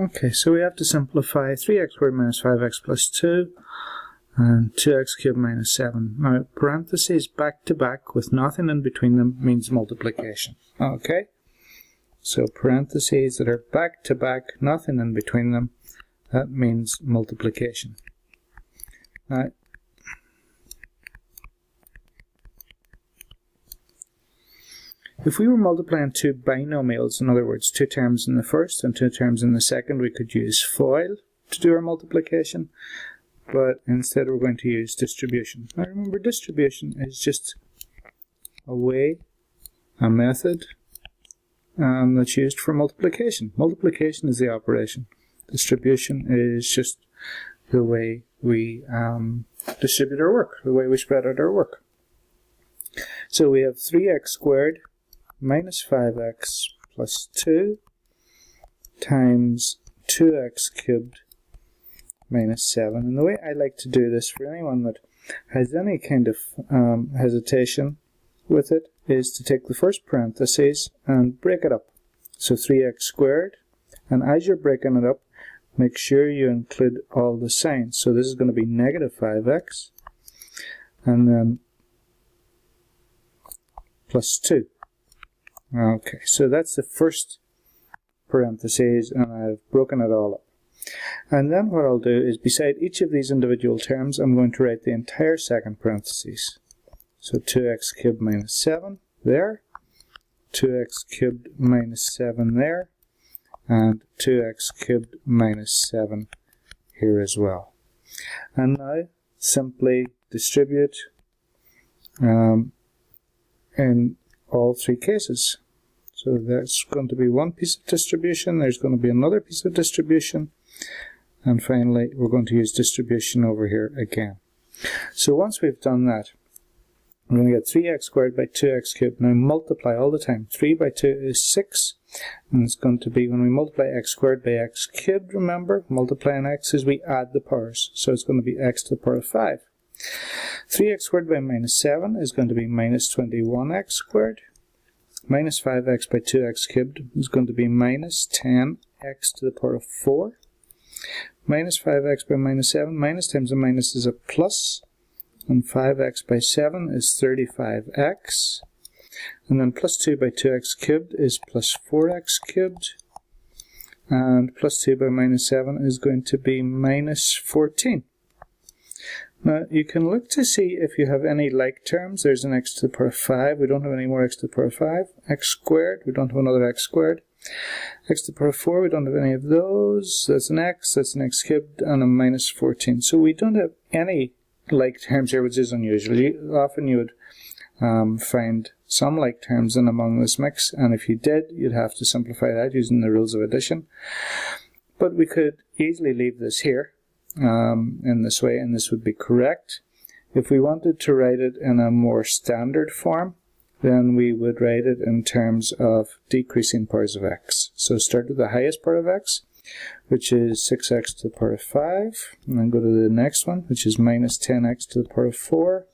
Okay, so we have to simplify 3x squared minus 5x plus 2 and 2x cubed minus 7. Now, parentheses back to back with nothing in between them means multiplication. Okay? So parentheses that are back to back, nothing in between them, that means multiplication. Now, if we were multiplying two binomials, in other words, two terms in the first and two terms in the second, we could use FOIL to do our multiplication, but instead we're going to use distribution. Now remember, distribution is just a way, a method that's used for multiplication. Multiplication is the operation. Distribution is just the way we distribute our work, the way we spread out our work. So we have 3x squared minus 5x plus 2 times 2x cubed minus 7. And the way I like to do this for anyone that has any kind of hesitation with it is to take the first parentheses and break it up. So 3x squared, and as you're breaking it up, make sure you include all the signs. So this is going to be negative 5x, and then plus 2. Okay, so that's the first parentheses, and I've broken it all up. And then what I'll do is, beside each of these individual terms, I'm going to write the entire second parentheses. So 2x cubed minus 7 there, 2x cubed minus 7 there, and 2x cubed minus 7 here as well. And now simply distribute in all three cases. So that's going to be one piece of distribution, there's going to be another piece of distribution, and finally we're going to use distribution over here again. So once we've done that, we're going to get 3x squared by 2x cubed. Now multiply all the time. 3 by 2 is 6, and it's going to be, when we multiply x squared by x cubed, remember, multiplying x is we add the powers, so it's going to be x to the power of 5. 3x squared by minus 7 is going to be minus 21x squared. Minus 5x by 2x cubed is going to be minus 10x to the power of 4. Minus 5x by minus 7, minus times a minus is a plus, and 5x by 7 is 35x. And then plus 2 by 2x cubed is plus 4x cubed. And plus 2 by minus 7 is going to be minus 14. Now, you can look to see if you have any like terms. There's an x to the power of 5. We don't have any more x to the power of 5. X squared. We don't have another x squared. X to the power of 4. We don't have any of those. That's an x cubed, and a minus 14. So we don't have any like terms here, which is unusual. Often you would find some like terms in among this mix, and if you did, you'd have to simplify that using the rules of addition. But we could easily leave this here in this way, and this would be correct. If we wanted to write it in a more standard form, then we would write it in terms of decreasing powers of x. So start with the highest power of x, which is 6x to the power of 5, and then go to the next one, which is minus 10x to the power of 4.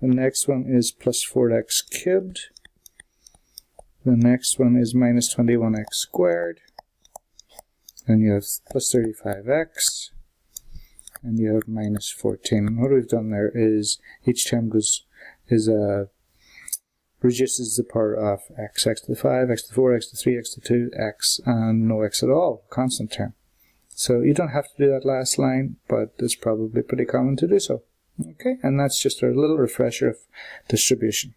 The next one is plus 4x cubed. The next one is minus 21x squared. And you have plus 35x. And you have minus 14. And what we've done there is each term reduces the power of x. X to the 5, x to the 4, x to the 3, x to the 2, x, and no x at all, constant term. So you don't have to do that last line, but it's probably pretty common to do so. Okay, and that's just a little refresher of distribution.